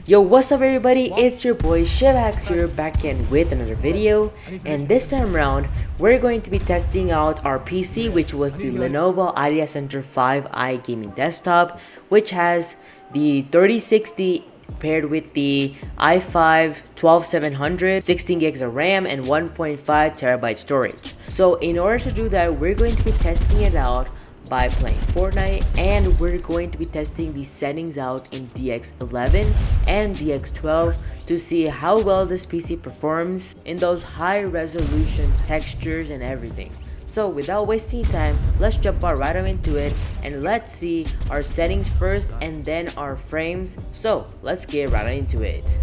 Yo, what's up everybody, it's your boy ShivHax here back again with another video, and this time around we're going to be testing out our PC, which was the Lenovo Idea Center 5i gaming desktop, which has the 3060 paired with the i5 12700, 16 gigs of RAM and 1.5 terabyte storage. So in order to do that, we're going to be testing it out by playing Fortnite, and we're going to be testing the settings out in DX11 and DX12 to see how well this PC performs in those high resolution textures and everything. So without wasting time, let's jump right into it and let's see our settings first and then our frames. So let's get right into it.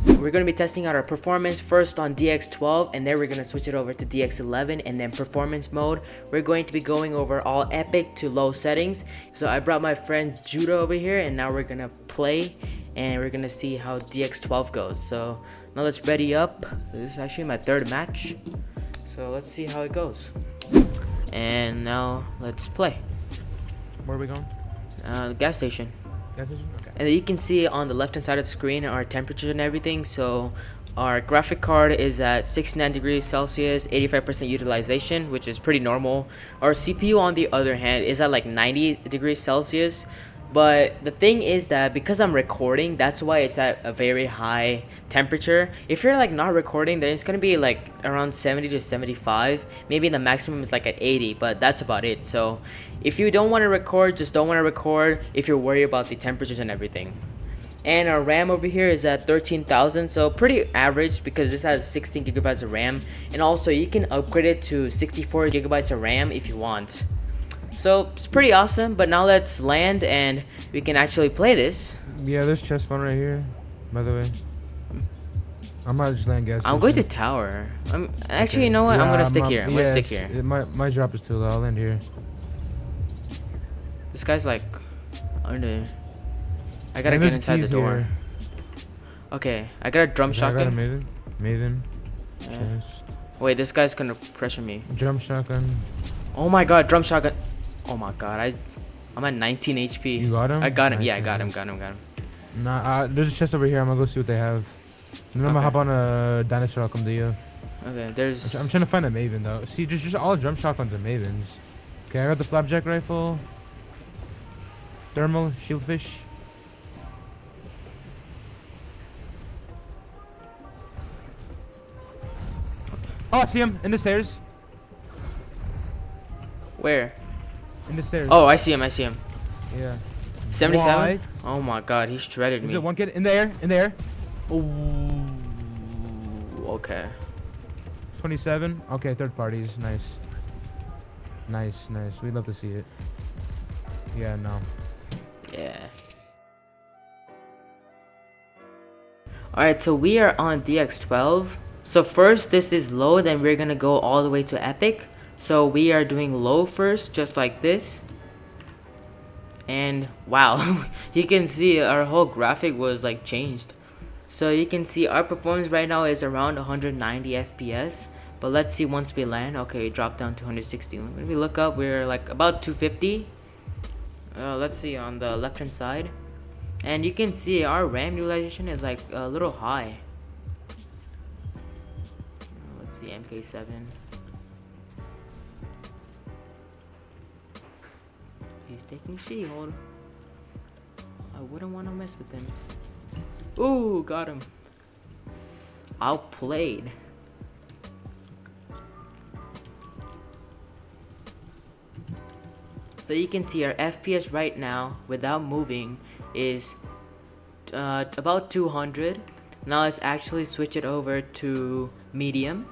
We're going to be testing out our performance first on DX12, and then we're going to switch it over to DX11 and then performance mode. We're going to be going over all epic to low settings. So I brought my friend Judah over here, and now we're going to play and we're going to see how DX12 goes. So now let's ready up. This is actually my third match. So let's see how it goes. And now let's play. Where are we going? The gas station. Gas station? Okay. And you can see on the left hand side of the screen our temperatures and everything. So our graphic card is at 69 degrees Celsius, 85% utilization, which is pretty normal. Our CPU on the other hand is at like 90 degrees Celsius. But the thing is that because I'm recording, that's why it's at a very high temperature. If you're like not recording, then it's gonna be like around 70 to 75. Maybe the maximum is like at 80, but that's about it. So if you don't want to record, just don't want to record if you're worried about the temperatures and everything. And our RAM over here is at 13,000, so pretty average because this has 16 gigabytes of RAM. And also you can upgrade it to 64 gigabytes of RAM if you want. So it's pretty awesome, but now let's land and we can actually play this. Yeah, there's chest phone right here, by the way. I might just land gas station. I'm going to tower. Actually, Okay. you know what? Yeah, I'm gonna stick here. I'm gonna stick yeah, here. My drop is too low. I'll land here. This guy's like under. I gotta get inside the door. Here. Okay, I got a drum Okay, I got a shotgun. Maven. Yeah. Chest. Wait, this guy's gonna pressure me. Drum shotgun. Oh my god, drum shotgun. Oh my god, I'm at 19 HP. You got him? I got him. Nice, Yeah, I got nice. him. Nah, there's a chest over here. I'm gonna go see what they have. And then I'm gonna hop on a dinosaur. I'll come to you. Okay, there's. I'm trying to find a Maven though. See, just all drum shotguns and Mavens. Okay, I got the flapjack rifle. Thermal shieldfish. Oh, I see him in the stairs. Where? In the stairs. Oh, I see him. Yeah. 77. What? Oh my god, he shredded Is me. it one kid in the air? In the air. Ooh. Okay. 27. Okay, third parties. Nice. Nice. We'd love to see it. Yeah, no. Yeah. Alright, so we are on DX12. So first this is low, then we're gonna go all the way to epic. So we are doing low first, just like this. And wow, you can see our whole graphic was like changed. So you can see our performance right now is around 190 FPS. But let's see once we land. Okay, drop down to 160. When we look up, we're like about 250. Let's see on the left hand side. And you can see our RAM utilization is like a little high. Let's see, MK7. He's taking shield. I wouldn't want to mess with him. Ooh, got him. Outplayed. So you can see our FPS right now without moving is about 200. Now let's actually switch it over to medium.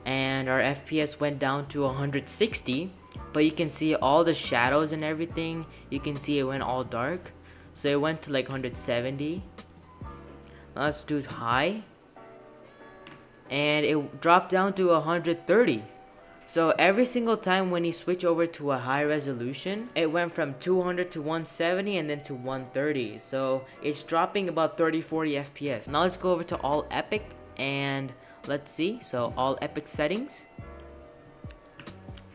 And our FPS went down to 160. But you can see all the shadows and everything. You can see it went all dark. So it went to like 170. Now let's do high. And it dropped down to 130. So every single time when you switch over to a high resolution, it went from 200 to 170 and then to 130. So it's dropping about 30-40 FPS. Now let's go over to all epic and let's see. So all epic settings.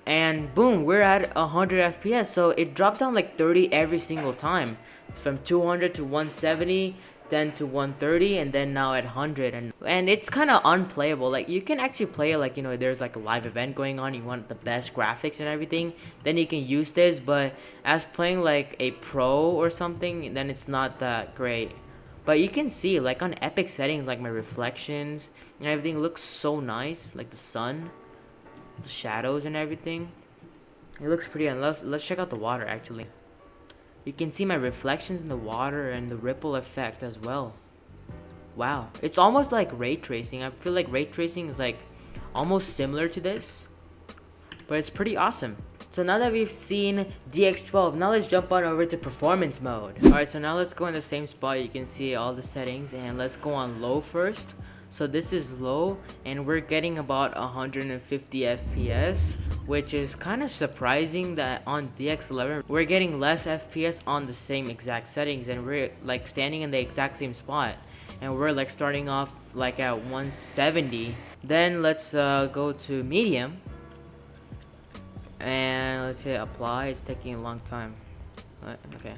and boom, we're at 100 FPS. So it dropped down like 30 every single time, from 200 to 170, then to 130, and then now at 100. And it's kind of unplayable. Like, you can actually play it like, you know, there's like a live event going on, you want the best graphics and everything, then you can use this. But as playing like a pro or something, then it's not that great. But you can see, like, on epic settings, like my reflections and everything looks so nice, like the sun, the shadows and everything. It looks pretty. And let's check out the water. Actually, you can see my reflections in the water and the ripple effect as well. Wow, it's almost like ray tracing. I feel like ray tracing is like almost similar to this, but it's pretty awesome. So now that we've seen DX12, now let's jump on over to performance mode. Alright, so now let's go in the same spot. You can see all the settings, and let's go on low first. So this is low, and we're getting about 150 FPS, which is kind of surprising that on DX11 we're getting less FPS on the same exact settings, and we're like standing in the exact same spot, and we're like starting off like at 170. Then let's go to medium, and let's say apply. It's taking a long time. Okay,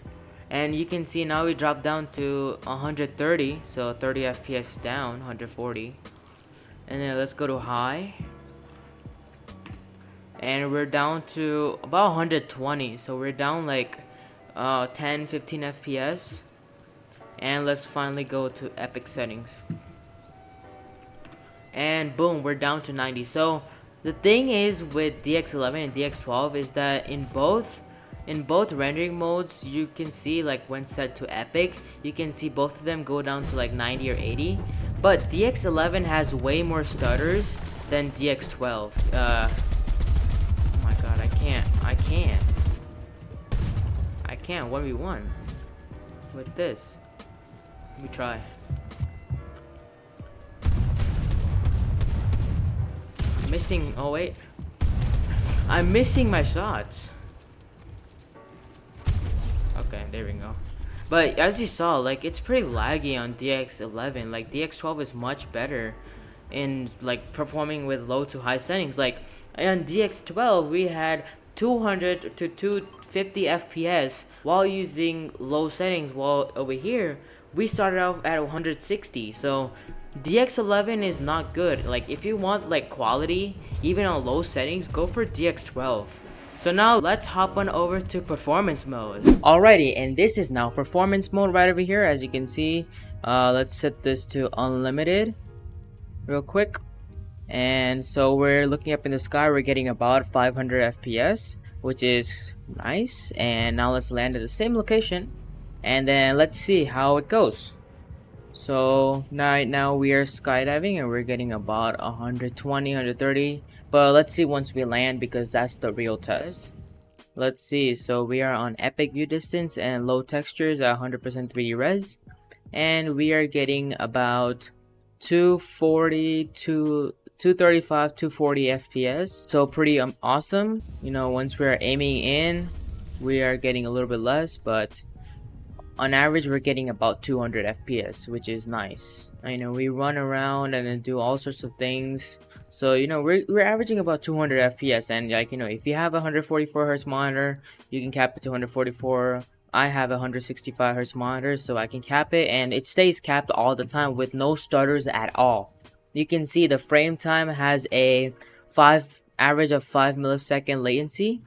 and you can see now we drop down to 130, so 30 FPS down, 140. And then let's go to high, and we're down to about 120, so we're down like 10-15 FPS. And let's finally go to epic settings, and boom, we're down to 90. So the thing is with DX11 and DX12 is that in both rendering modes, you can see, like, when set to epic, you can see both of them go down to like 90 or 80. But DX11 has way more stutters than DX12. Oh my god, I can't 1v1 with this. Let me try. Missing. Oh wait, I'm missing my shots. Okay, there we go. But as you saw, like, it's pretty laggy on DX11. Like, DX12 is much better in like performing with low to high settings. Like on DX12 we had 200 to 250 FPS while using low settings, while over here we started off at 160. So DX11 is not good. Like, if you want like quality even on low settings, go for DX12. So now let's hop on over to performance mode. Alrighty, and this is now performance mode right over here. As you can see, let's set this to unlimited real quick. And so we're looking up in the sky, we're getting about 500 FPS, which is nice. And now let's land at the same location, and then let's see how it goes. So right now we are skydiving, and we're getting about 120, 130. But let's see once we land, because that's the real test. Let's see. So we are on epic view distance and low textures at 100% 3D res, and we are getting about 240 to 235, 240 FPS. So pretty awesome. You know, once we're aiming in, we are getting a little bit less, but on average we're getting about 200 FPS, which is nice. I know we run around and then do all sorts of things, so you know we're averaging about 200 FPS. And like, you know, if you have a 144 Hz monitor, you can cap it to 144. I have a 165 Hz monitor, so I can cap it, and it stays capped all the time with no stutters at all. You can see the frame time has a average of 5 millisecond latency,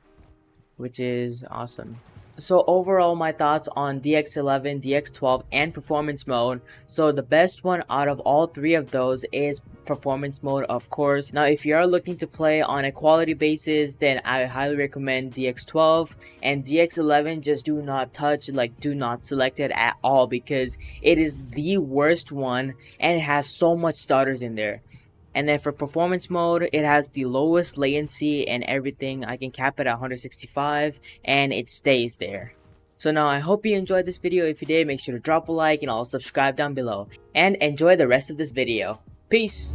which is awesome. So overall, my thoughts on DX11, DX12, and performance mode. So the best one out of all three of those is performance mode, of course. Now, if you are looking to play on a quality basis, then I highly recommend DX12. And DX11, just do not touch, like, do not select it at all, because it is the worst one and it has so much stutters in there. And then for performance mode, it has the lowest latency and everything. I can cap it at 165 and it stays there. So now I hope you enjoyed this video. If you did, make sure to drop a like and also subscribe down below. And enjoy the rest of this video. Peace!